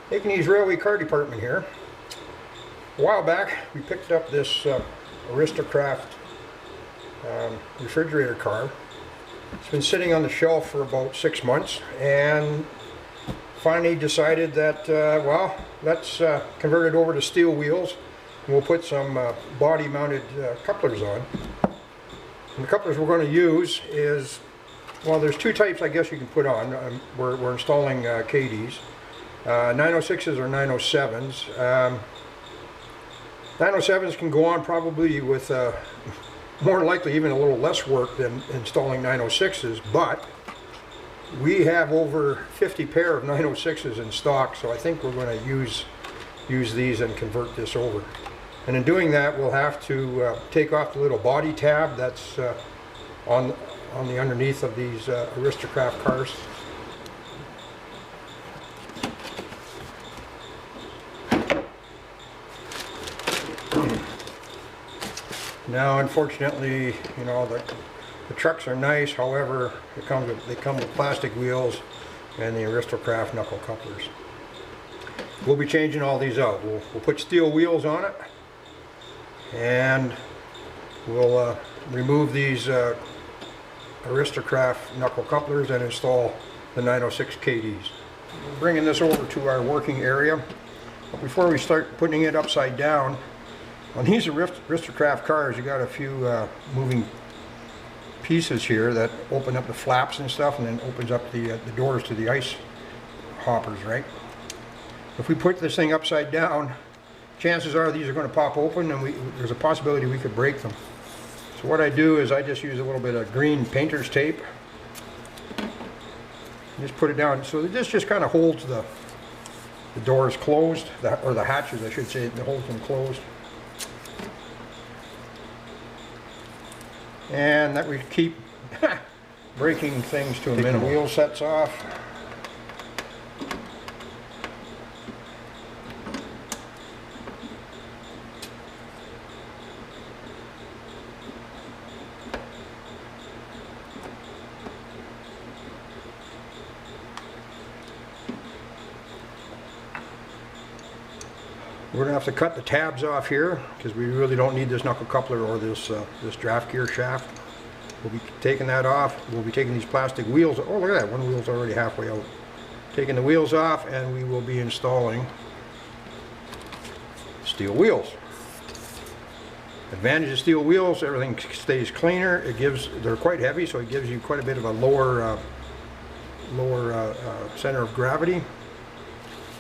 Aikenknees Railway Car Department here. A while back we picked up this Aristocraft refrigerator car. It's been sitting on the shelf for about 6 months and finally decided that, well, let's convert it over to steel wheels and we'll put some body mounted couplers on. And the couplers we're going to use is, well, there's two types I guess you can put on. We're installing Kadees. 906s or 907s. 907s can go on probably with more likely even a little less work than installing 906s, but we have over 50 pair of 906s in stock, so I think we're going to use these and convert this over. And in doing that, we'll have to take off the little body tab that's on the underneath of these Aristocraft cars. Now, unfortunately, you know, the trucks are nice. However, they come with plastic wheels and the Aristocraft knuckle couplers. We'll be changing all these out. We'll put steel wheels on it, and we'll remove these Aristocraft knuckle couplers and install the 906 Kadees. We're bringing this over to our working area. But before we start putting it upside down, on these Aristocraft cars, you got a few moving pieces here that open up the flaps and stuff, and then opens up the doors to the ice hoppers, right? If we put this thing upside down, chances are these are going to pop open, and there's a possibility we could break them. So what I do is I just use a little bit of green painter's tape. Just put it down, so this just kind of holds the doors closed, or the hatches, I should say, it holds them closed. And that would keep breaking things to a minimum. Wheel sets off. We're going to have to cut the tabs off here because we really don't need this knuckle coupler or this draft gear shaft. We'll be taking that off. We'll be taking these plastic wheels. Oh, look at that. One wheel's already halfway out. Taking the wheels off, and we will be installing steel wheels. Advantage of steel wheels, everything stays cleaner. They're quite heavy, so it gives you quite a bit of a lower center of gravity.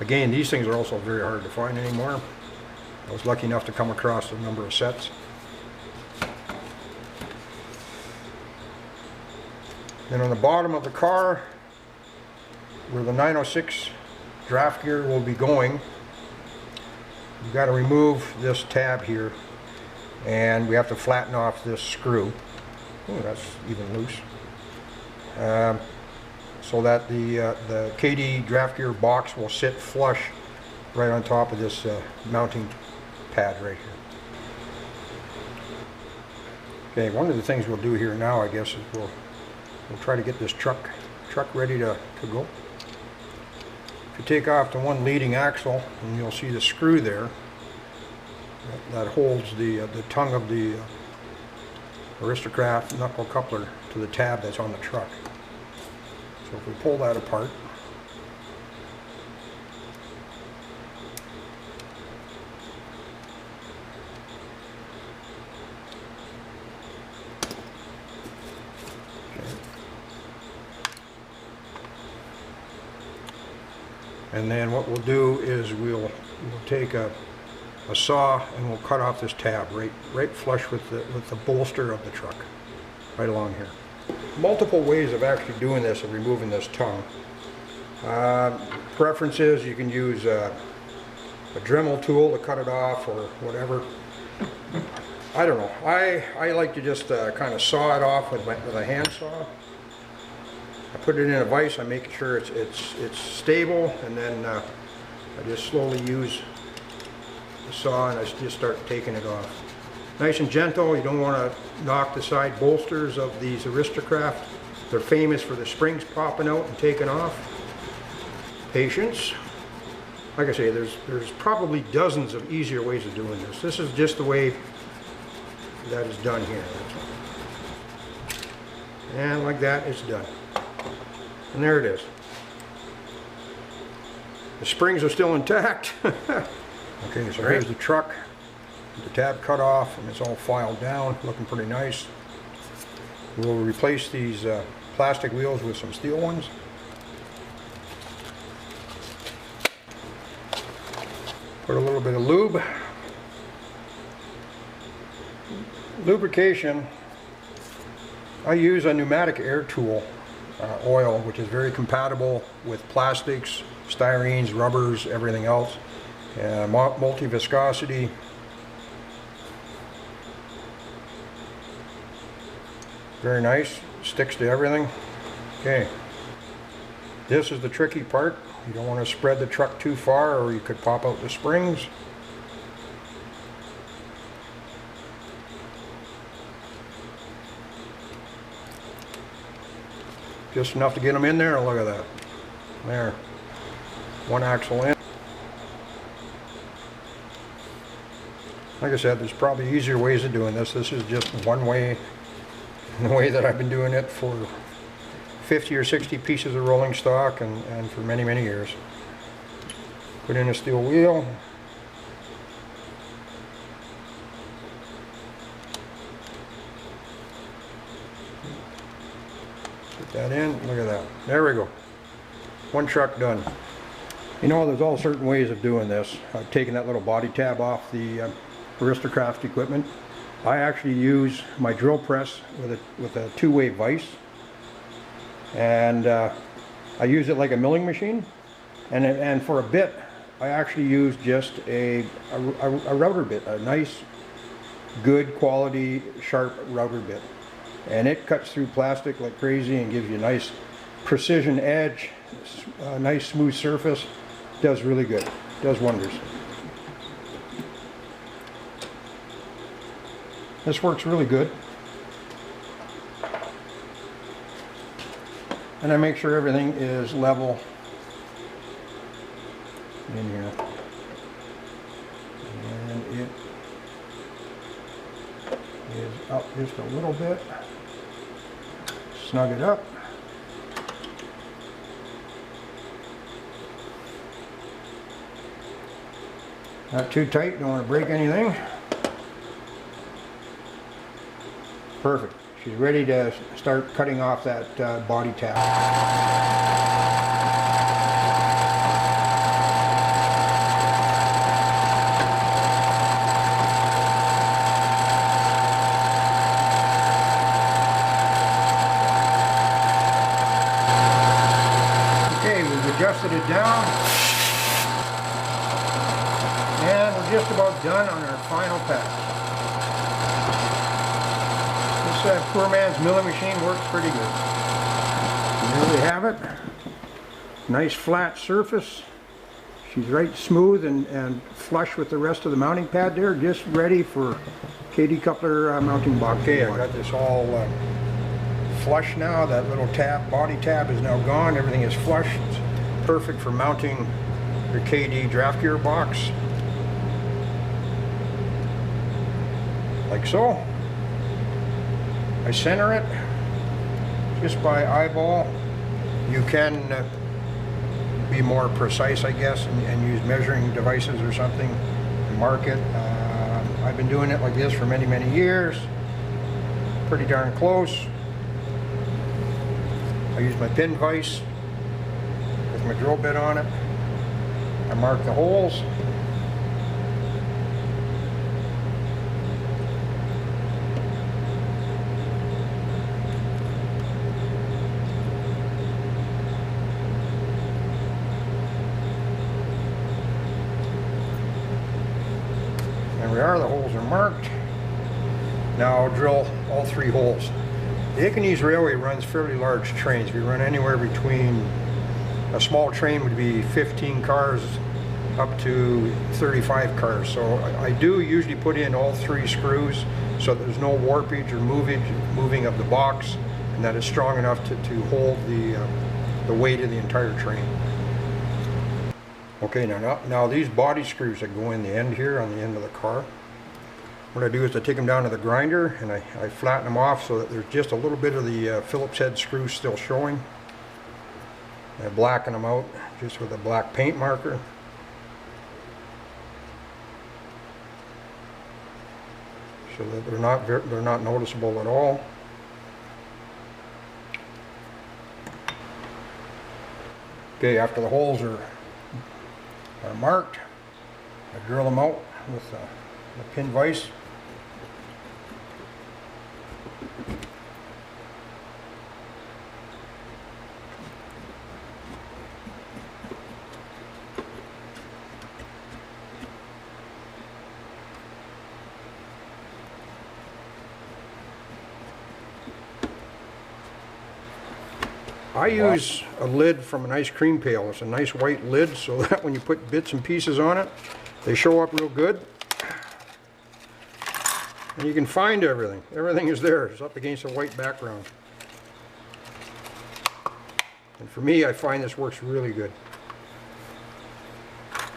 Again, these things are also very hard to find anymore. I was lucky enough to come across a number of sets. Then on the bottom of the car, where the 906 draft gear will be going, you've got to remove this tab here, and we have to flatten off this screw. Oh, that's even loose. So that the Kadee draft gear box will sit flush right on top of this mounting pad right here. Okay, one of the things we'll do here now, I guess, is we'll try to get this truck ready to go. If you take off the one leading axle, and you'll see the screw there that holds the tongue of the Aristocraft knuckle coupler to the tab that's on the truck. So if we pull that apart, and then what we'll do is we'll take a saw and we'll cut off this tab right flush with the bolster of the truck, right along here. Multiple ways of actually doing this and removing this tongue. Preferences, you can use a Dremel tool to cut it off or whatever. I don't know. I like to just kind of saw it off with a hand saw. I put it in a vise. I make sure it's stable, and then I just slowly use the saw and I just start taking it off. Nice and gentle. You don't want to knock the side bolsters of these Aristocraft. They're famous for the springs popping out and taking off. Patience. like I say, there's probably dozens of easier ways of doing this. This is just the way that is done here. And like that, it's done. And there it is. The springs are still intact. Okay, so here's the truck. The tab cut off and it's all filed down, looking pretty nice. We'll replace these plastic wheels with some steel ones. Put a little bit of lube. Lubrication, I use a pneumatic air tool oil, which is very compatible with plastics, styrenes, rubbers, everything else. Multi-viscosity. Very nice, sticks to everything. Okay, this is the tricky part. You don't want to spread the truck too far or you could pop out the springs. Just enough to get them in there, and look at that. There, one axle in. Like I said, there's probably easier ways of doing this. This is just one way, the way that I've been doing it for 50 or 60 pieces of rolling stock and for many, many years. Put in a steel wheel. Put that in, look at that. There we go. One truck done. You know, there's all certain ways of doing this. I've taken that little body tab off the Aristocraft equipment. I actually use my drill press with a two-way vise, and I use it like a milling machine, and for a bit I actually use just a router bit, a nice good quality sharp router bit, and it cuts through plastic like crazy and gives you a nice precision edge, a nice smooth surface. Does really good, does wonders. This works really good. And I make sure everything is level in here. And it is up just a little bit. Snug it up. Not too tight, don't want to break anything. Perfect. She's ready to start cutting off that body tab. Okay, we've adjusted it down. And we're just about done on our final pass. This poor man's milling machine works pretty good. And there we have it. Nice flat surface. She's right smooth and flush with the rest of the mounting pad there, just ready for Kadee coupler mounting box. Okay, I got this all flush now. That little tab, body tab is now gone. Everything is flush. It's perfect for mounting your Kadee draft gear box. Like so. I center it just by eyeball. You can be more precise, I guess, and use measuring devices or something to mark it. I've been doing it like this for many, many years. Pretty darn close. I use my pin vise with my drill bit on it. I mark the holes. There we are, the holes are marked. Now I'll drill all 3 holes. The Aikenknees Railway runs fairly large trains. We run anywhere between, a small train would be 15 cars up to 35 cars. So I do usually put in all 3 screws so that there's no warpage or moving of the box, and that it's strong enough to hold the weight of the entire train. Okay, now these body screws that go in the end here, on the end of the car, what I do is I take them down to the grinder and I flatten them off so that there's just a little bit of the Phillips head screw still showing. I blacken them out just with a black paint marker. So that they're not noticeable at all. Okay, after the holes are marked, I drill them out with the pin vise. I use a lid from an ice cream pail. It's a nice white lid so that when you put bits and pieces on it, they show up real good. And you can find everything. Everything is there. It's up against a white background. And for me, I find this works really good.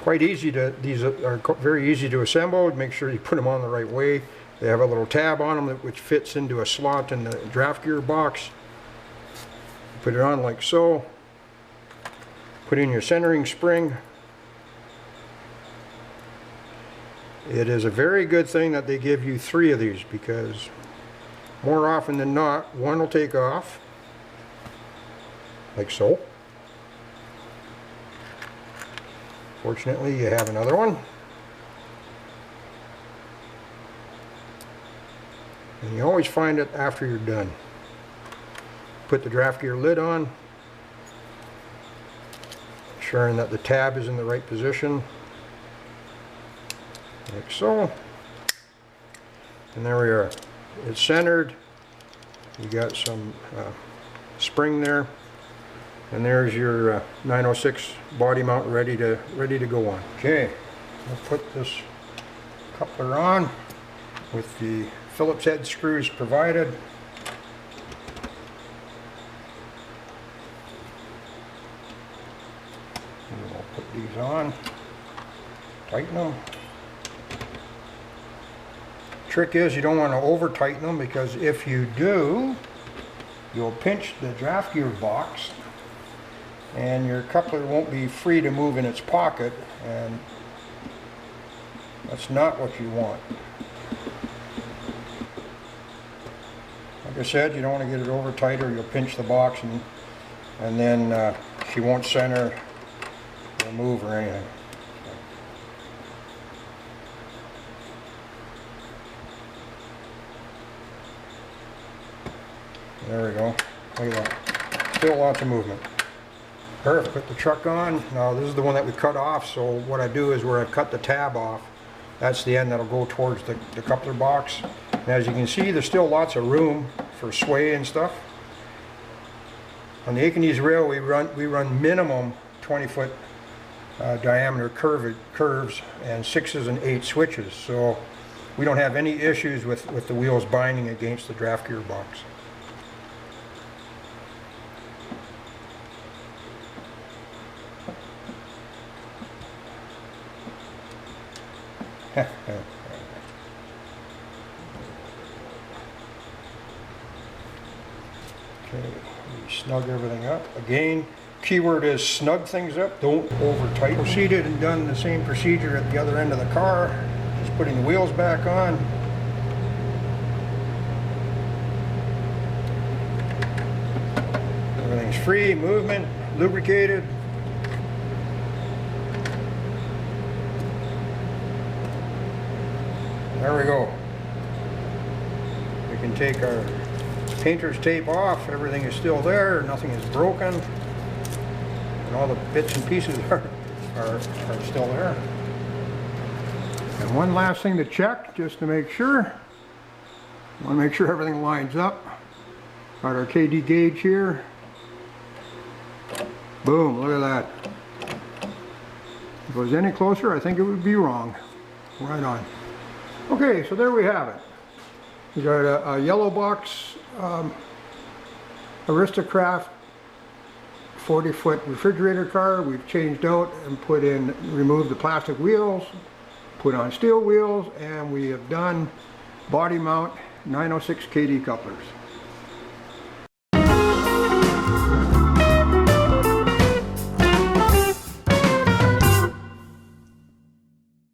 Quite easy to, these are very easy to assemble. Make sure you put them on the right way. They have a little tab on them which fits into a slot in the draft gear box. Put it on like so. Put in your centering spring. It is a very good thing that they give you 3 of these, because more often than not, one will take off, like so. Fortunately, you have another one. And you always find it after you're done. Put the draft gear lid on, ensuring that the tab is in the right position, like so. And there we are. It's centered. You got some spring there, and there's your 906 body mount ready to go on. Okay, we'll put this coupler on with the Phillips head screws provided. Put these on, tighten them. Trick is you don't want to over tighten them, because if you do, you'll pinch the draft gear box and your coupler won't be free to move in its pocket, and that's not what you want. Like I said, you don't want to get it over tight or you'll pinch the box and then she won't center or move or anything. There we go. Look at that. Still lots of movement. Perfect. Put the truck on. Now this is the one that we cut off, so what I do is where I cut the tab off, that's the end that'll go towards the coupler box. And as you can see, there's still lots of room for sway and stuff. On the Aikenknees Railway, we run minimum 20-foot diameter curves and 6s and 8 switches, so we don't have any issues with the wheels binding against the draft gear box. Okay, we snug everything up. Again, keyword is snug things up, don't over tighten. Proceeded and done the same procedure at the other end of the car, just putting the wheels back on. Everything's free, movement, lubricated. There we go. We can take our painter's tape off. Everything is still there. Nothing is broken. And all the bits and pieces are still there. And one last thing to check, just to make sure. I want to make sure everything lines up. Got our Kadee gauge here. Boom, look at that. If it was any closer, I think it would be wrong. Right on. Okay, so there we have it. We got a yellow box Aristocraft 40-foot refrigerator car. We've changed out and removed the plastic wheels, put on steel wheels, and we have done body mount 906 Kadee couplers.